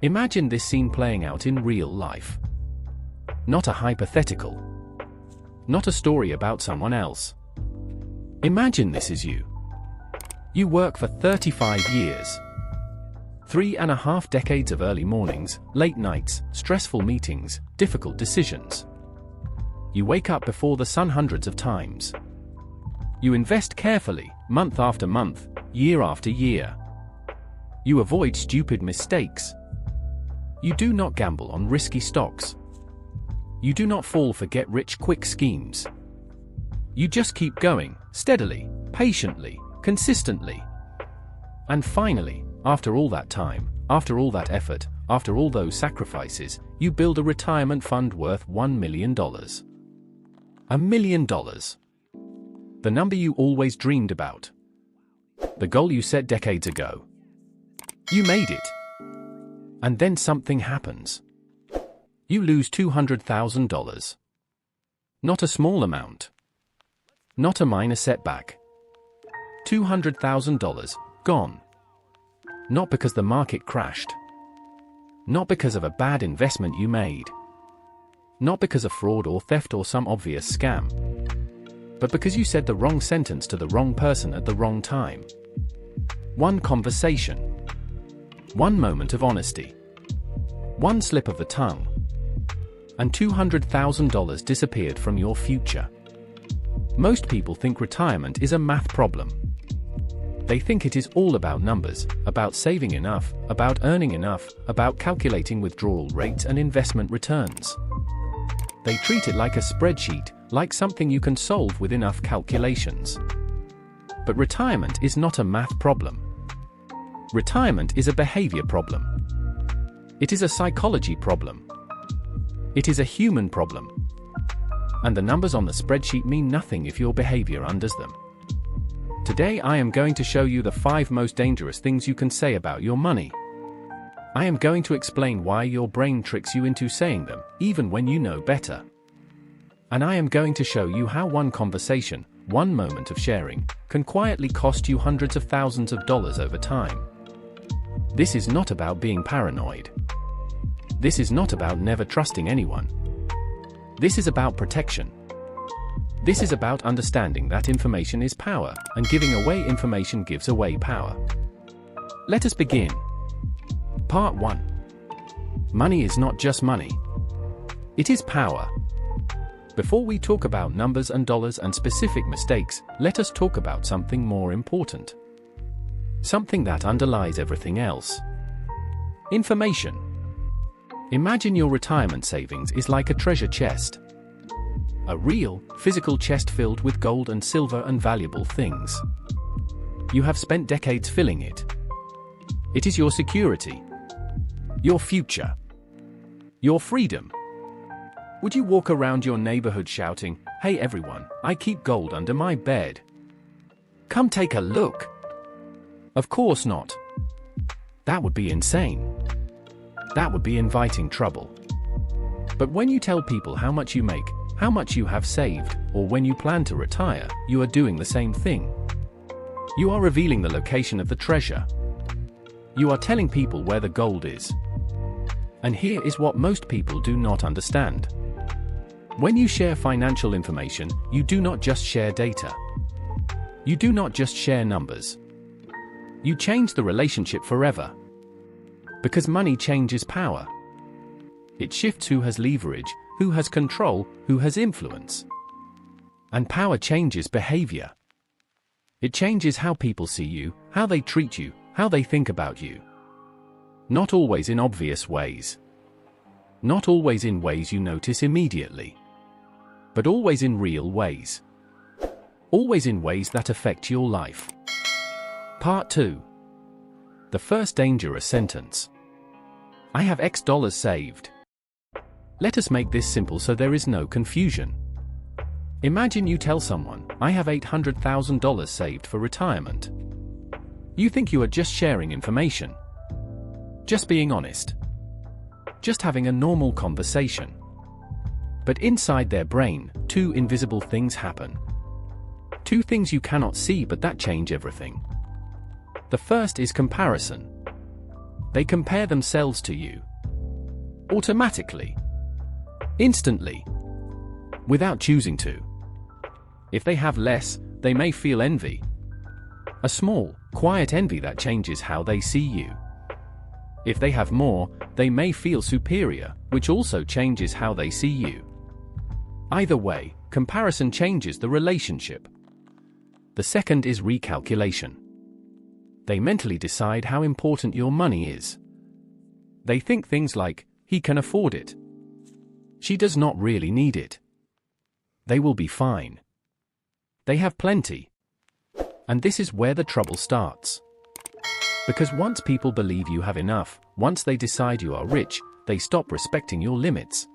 Imagine this scene playing out in real life. Not a hypothetical. Not a story about someone else. Imagine this is you. You work for 35 years. 3.5 decades of early mornings, late nights, stressful meetings, difficult decisions. You wake up before the sun hundreds of times. You invest carefully, month after month, year after year. You avoid stupid mistakes. You do not gamble on risky stocks. You do not fall for get-rich-quick schemes. You just keep going, steadily, patiently, consistently. And finally, after all that time, after all that effort, after all those sacrifices, you build a retirement fund worth $1 million. $1 million. The number you always dreamed about. The goal you set decades ago. You made it. And then something happens. You lose $200,000. Not a small amount. Not a minor setback. $200,000 gone. Not because the market crashed. Not because of a bad investment you made. Not because of fraud or theft or some obvious scam. But because you said the wrong sentence to the wrong person at the wrong time. One conversation. One moment of honesty. One slip of the tongue. And $200,000 disappeared from your future. Most people think retirement is a math problem. They think it is all about numbers, about saving enough, about earning enough, about calculating withdrawal rates and investment returns. They treat it like a spreadsheet, like something you can solve with enough calculations. But retirement is not a math problem. Retirement is a behavior problem. It is a psychology problem. It is a human problem. And the numbers on the spreadsheet mean nothing if your behavior undoes them. Today I am going to show you the 5 most dangerous things you can say about your money. I am going to explain why your brain tricks you into saying them, even when you know better. And I am going to show you how one conversation, one moment of sharing, can quietly cost you hundreds of thousands of dollars over time. This is not about being paranoid. This is not about never trusting anyone. This is about protection. This is about understanding that information is power, and giving away information gives away power. Let us begin. Part 1. Money is not just money. It is power. Before we talk about numbers and dollars and specific mistakes, let us talk about something more important. Something that underlies everything else. Information. Imagine your retirement savings is like a treasure chest. A real, physical chest filled with gold and silver and valuable things. You have spent decades filling it. It is your security. Your future. Your freedom. Would you walk around your neighborhood shouting, "Hey everyone, I keep gold under my bed. Come take a look"? Of course not. That would be insane. That would be inviting trouble. But when you tell people how much you make, how much you have saved, or when you plan to retire, you are doing the same thing. You are revealing the location of the treasure. You are telling people where the gold is. And here is what most people do not understand. When you share financial information, you do not just share data. You do not just share numbers. You change the relationship forever. Because money changes power. It shifts who has leverage, who has control, who has influence. And power changes behavior. It changes how people see you, how they treat you, how they think about you. Not always in obvious ways. Not always in ways you notice immediately. But always in real ways. Always in ways that affect your life. Part 2. The first dangerous sentence. I have X dollars saved. Let us make this simple so there is no confusion. Imagine you tell someone, I have $800,000 saved for retirement. You think you are just sharing information. Just being honest. Just having a normal conversation. But inside their brain, 2 invisible things happen. 2 things you cannot see but that change everything. The first is comparison. They compare themselves to you. Automatically. Instantly. Without choosing to. If they have less, they may feel envy. A small, quiet envy that changes how they see you. If they have more, they may feel superior, which also changes how they see you. Either way, comparison changes the relationship. The second is recalculation. They mentally decide how important your money is. They think things like, he can afford it. She does not really need it. They will be fine. They have plenty. And this is where the trouble starts. Because once people believe you have enough, once they decide you are rich, they stop respecting your limits.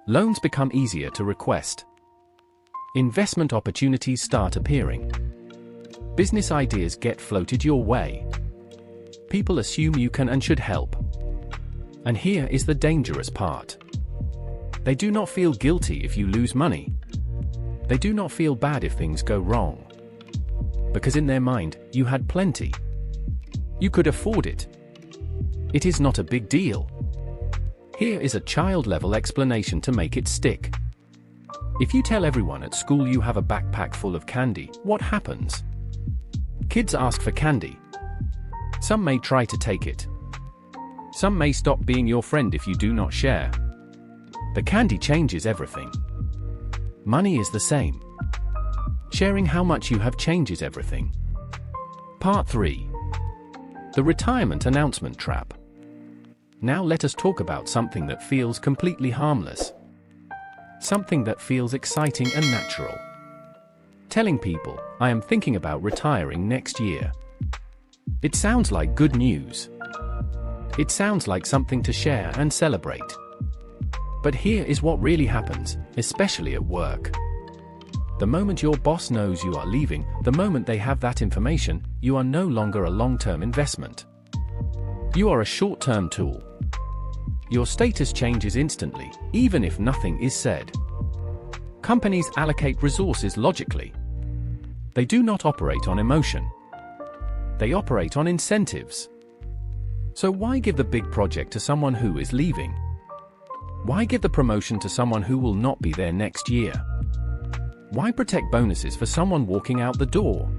Loans become easier to request. Investment opportunities start appearing. Business ideas get floated your way. People assume you can and should help. And here is the dangerous part. They do not feel guilty if you lose money. They do not feel bad if things go wrong. Because in their mind, you had plenty. You could afford it. It is not a big deal. Here is a child-level explanation to make it stick. If you tell everyone at school you have a backpack full of candy, what happens? Kids ask for candy. Some may try to take it. Some may stop being your friend if you do not share. The candy changes everything. Money is the same. Sharing how much you have changes everything. Part 3. The retirement announcement trap. Now let us talk about something that feels completely harmless. Something that feels exciting and natural. Telling people, I am thinking about retiring next year. It sounds like good news. It sounds like something to share and celebrate. But here is what really happens, especially at work. The moment your boss knows you are leaving, the moment they have that information, you are no longer a long-term investment. You are a short-term tool. Your status changes instantly, even if nothing is said. Companies allocate resources logically. They do not operate on emotion. They operate on incentives. So why give the big project to someone who is leaving? Why give the promotion to someone who will not be there next year? Why protect bonuses for someone walking out the door?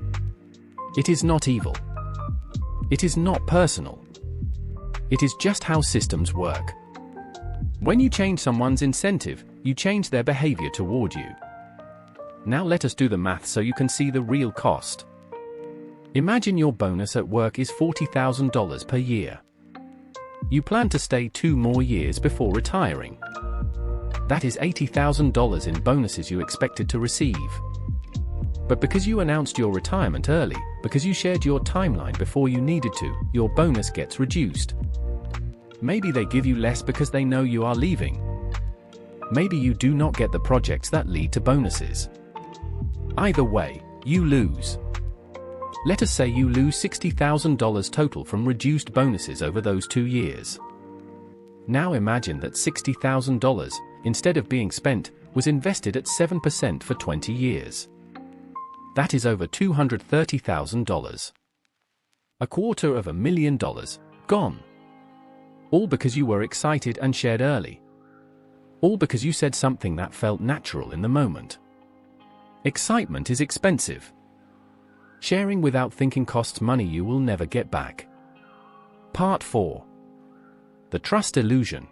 It is not evil. It is not personal. It is just how systems work. When you change someone's incentive, you change their behavior toward you. Now let us do the math so you can see the real cost. Imagine your bonus at work is $40,000 per year. You plan to stay 2 more years before retiring. That is $80,000 in bonuses you expected to receive. But because you announced your retirement early, because you shared your timeline before you needed to, your bonus gets reduced. Maybe they give you less because they know you are leaving. Maybe you do not get the projects that lead to bonuses. Either way, you lose. Let us say you lose $60,000 total from reduced bonuses over those 2 years. Now imagine that $60,000, instead of being spent, was invested at 7% for 20 years. That is over $230,000. $250,000 gone. All because you were excited and shared early. All because you said something that felt natural in the moment. Excitement is expensive. Sharing without thinking costs money you will never get back. Part 4. The trust illusion.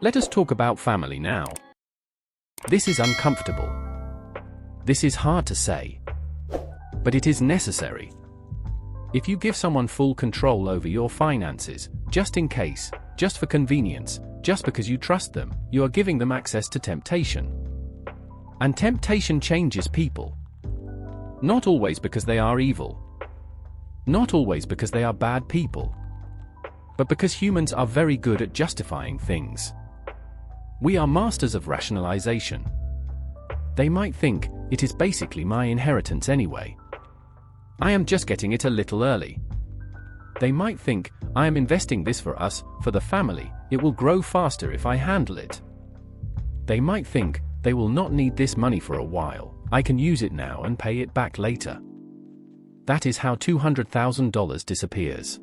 Let us talk about family now. This is uncomfortable. This is hard to say. But it is necessary. If you give someone full control over your finances, just in case, just for convenience, just because you trust them, you are giving them access to temptation. And temptation changes people. Not always because they are evil. Not always because they are bad people. But because humans are very good at justifying things. We are masters of rationalization. They might think, it is basically my inheritance anyway. I am just getting it a little early. They might think, I am investing this for us, for the family, it will grow faster if I handle it. They might think, they will not need this money for a while, I can use it now and pay it back later. That is how $200,000 disappears.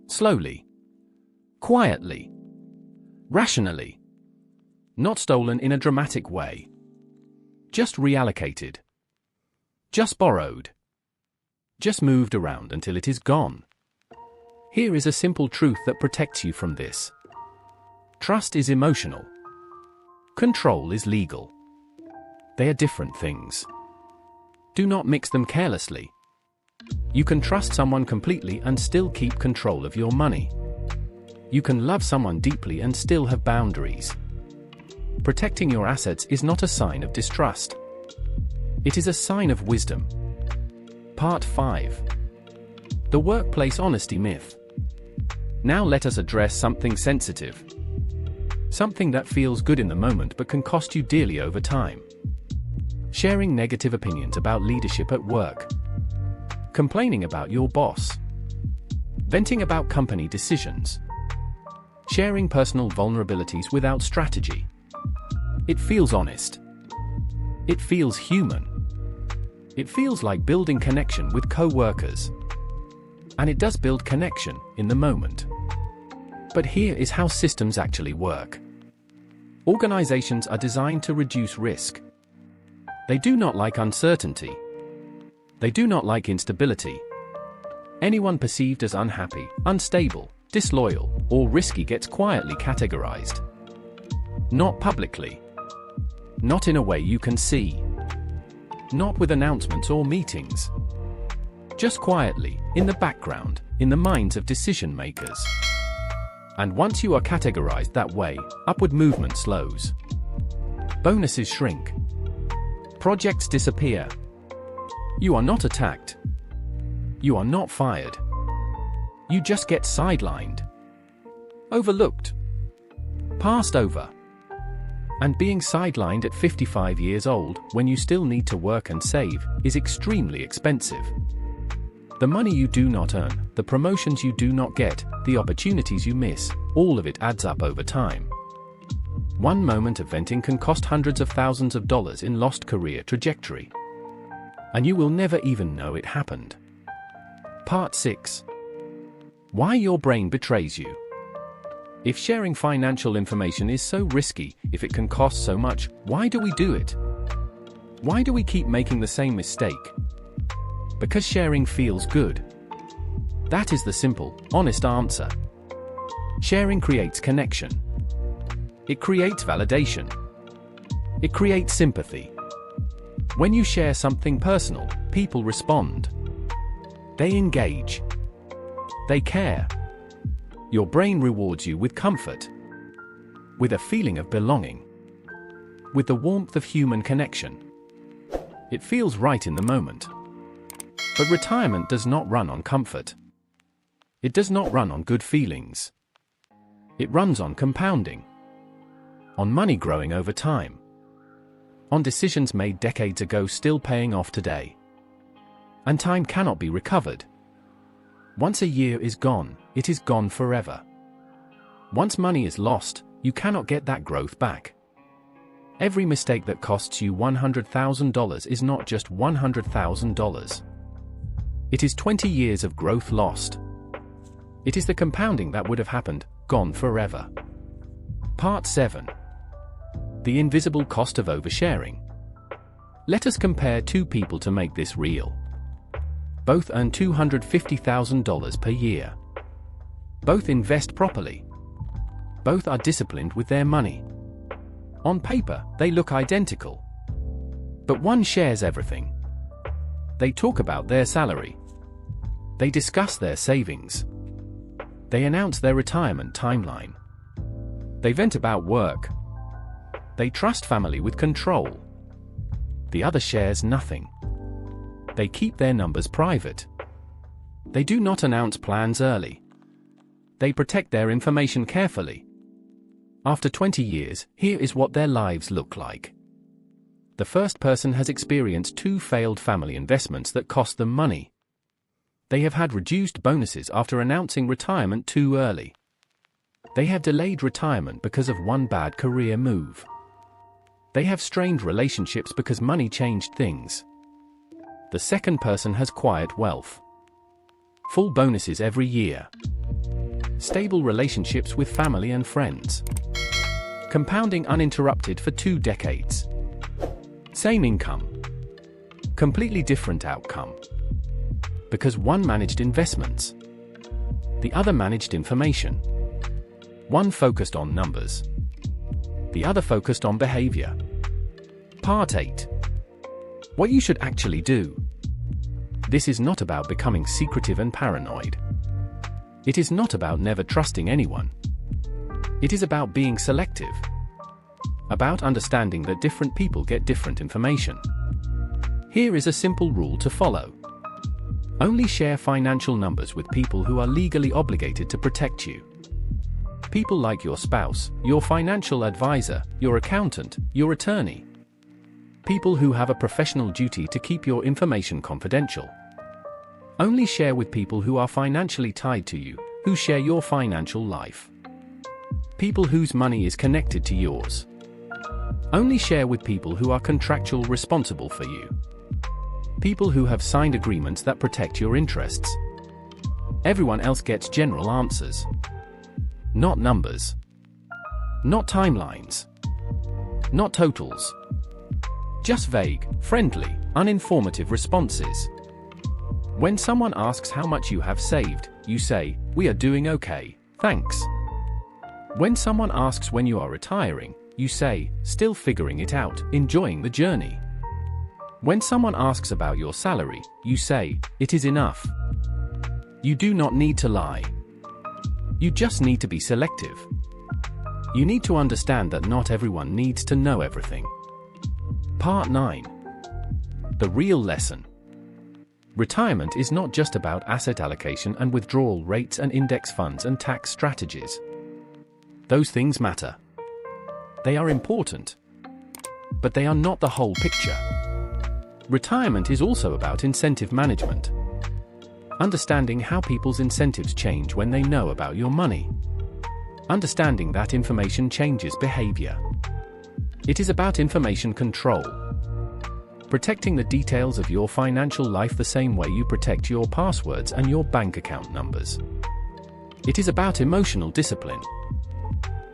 Slowly. Quietly. Rationally. Not stolen in a dramatic way. Just reallocated. Just borrowed. Just moved around until it is gone. Here is a simple truth that protects you from this. Trust is emotional. Control is legal. They are different things. Do not mix them carelessly. You can trust someone completely and still keep control of your money. You can love someone deeply and still have boundaries. Protecting your assets is not a sign of distrust. It is a sign of wisdom. Part 5. The workplace honesty myth. Now let us address something sensitive. Something that feels good in the moment but can cost you dearly over time. Sharing negative opinions about leadership at work. Complaining about your boss. Venting about company decisions. Sharing personal vulnerabilities without strategy. It feels honest. It feels human. It feels like building connection with co-workers. And it does build connection in the moment. But here is how systems actually work. Organizations are designed to reduce risk. They do not like uncertainty. They do not like instability. Anyone perceived as unhappy, unstable, disloyal, or risky gets quietly categorized. Not publicly. Not in a way you can see. Not with announcements or meetings. Just quietly, in the background, in the minds of decision makers. And once you are categorized that way, upward movement slows. Bonuses shrink. Projects disappear. You are not attacked. You are not fired. You just get sidelined. Overlooked. Passed over. And being sidelined at 55 years old, when you still need to work and save, is extremely expensive. The money you do not earn, the promotions you do not get, the opportunities you miss, all of it adds up over time. One moment of venting can cost hundreds of thousands of dollars in lost career trajectory. And you will never even know it happened. Part 6. Why your brain betrays you. If sharing financial information is so risky, if it can cost so much, why do we do it? Why do we keep making the same mistake? Because sharing feels good. That is the simple, honest answer. Sharing creates connection. It creates validation. It creates sympathy. When you share something personal, people respond. They engage. They care. Your brain rewards you with comfort. With a feeling of belonging. With the warmth of human connection. It feels right in the moment. But retirement does not run on comfort. It does not run on good feelings. It runs on compounding. On money growing over time. On decisions made decades ago still paying off today. And time cannot be recovered. Once a year is gone, it is gone forever. Once money is lost, you cannot get that growth back. Every mistake that costs you $100,000 is not just $100,000. It is 20 years of growth lost. It is the compounding that would have happened, gone forever. Part 7. The invisible cost of oversharing. Let us compare two people to make this real. Both earn $250,000 per year. Both invest properly. Both are disciplined with their money. On paper, they look identical. But one shares everything. They talk about their salary. They discuss their savings. They announce their retirement timeline. They vent about work. They trust family with control. The other shares nothing. They keep their numbers private. They do not announce plans early. They protect their information carefully. After 20 years, here is what their lives look like. The first person has experienced 2 failed family investments that cost them money. They have had reduced bonuses after announcing retirement too early. They have delayed retirement because of one bad career move. They have strained relationships because money changed things. The second person has quiet wealth. Full bonuses every year. Stable relationships with family and friends. Compounding uninterrupted for 2 decades. Same income. Completely different outcome. Because one managed investments. The other managed information. One focused on numbers. The other focused on behavior. Part 8. What you should actually do. This is not about becoming secretive and paranoid. It is not about never trusting anyone. It is about being selective. About understanding that different people get different information. Here is a simple rule to follow. Only share financial numbers with people who are legally obligated to protect you. People like your spouse, your financial advisor, your accountant, your attorney. People who have a professional duty to keep your information confidential. Only share with people who are financially tied to you, who share your financial life. People whose money is connected to yours. Only share with people who are contractually responsible for you. People who have signed agreements that protect your interests. Everyone else gets general answers. Not numbers. Not timelines. Not totals. Just vague, friendly, uninformative responses. When someone asks how much you have saved, you say, "We are doing okay, thanks." When someone asks when you are retiring, you say, "Still figuring it out, enjoying the journey." When someone asks about your salary, you say, "It is enough." You do not need to lie. You just need to be selective. You need to understand that not everyone needs to know everything. Part 9. The real lesson. Retirement is not just about asset allocation and withdrawal rates and index funds and tax strategies. Those things matter. They are important. But they are not the whole picture. Retirement is also about incentive management. Understanding how people's incentives change when they know about your money. Understanding that information changes behavior. It is about information control. Protecting the details of your financial life the same way you protect your passwords and your bank account numbers. It is about emotional discipline.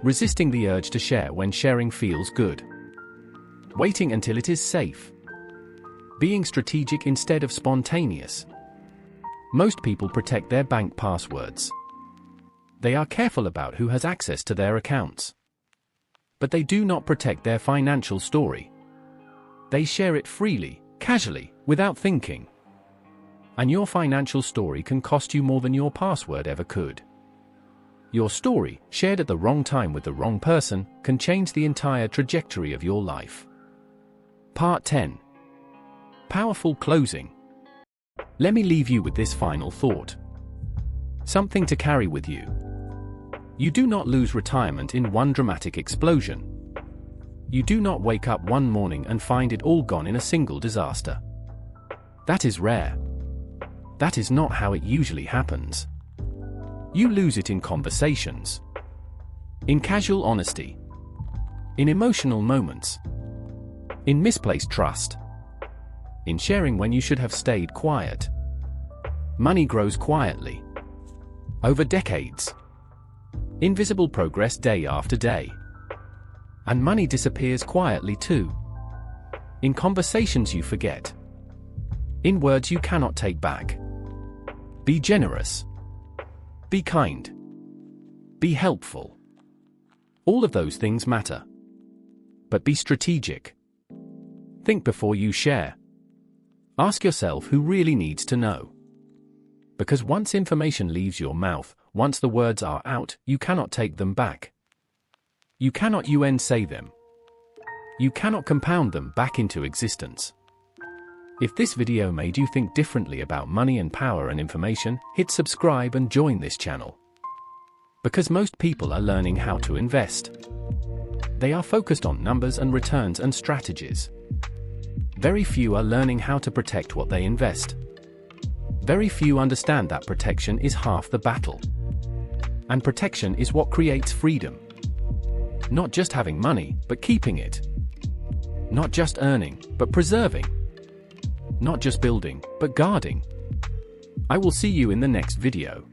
Resisting the urge to share when sharing feels good. Waiting until it is safe. Being strategic instead of spontaneous. Most people protect their bank passwords. They are careful about who has access to their accounts. But they do not protect their financial story. They share it freely, casually, without thinking. And your financial story can cost you more than your password ever could. Your story, shared at the wrong time with the wrong person, can change the entire trajectory of your life. Part 10. Powerful closing. Let me leave you with this final thought. Something to carry with you. You do not lose retirement in one dramatic explosion. You do not wake up one morning and find it all gone in a single disaster. That is rare. That is not how it usually happens. You lose it in conversations. In casual honesty. In emotional moments. In misplaced trust. In sharing when you should have stayed quiet. Money grows quietly. Over decades. Invisible progress day after day. And money disappears quietly too. In conversations you forget. In words you cannot take back. Be generous. Be kind. Be helpful. All of those things matter. But be strategic. Think before you share. Ask yourself who really needs to know. Because once information leaves your mouth, once the words are out, you cannot take them back. You cannot say them. You cannot compound them back into existence. If this video made you think differently about money and power and information, hit subscribe and join this channel. Because most people are learning how to invest. They are focused on numbers and returns and strategies. Very few are learning how to protect what they invest. Very few understand that protection is half the battle. And protection is what creates freedom. Not just having money, but keeping it. Not just earning, but preserving. Not just building, but guarding. I will see you in the next video.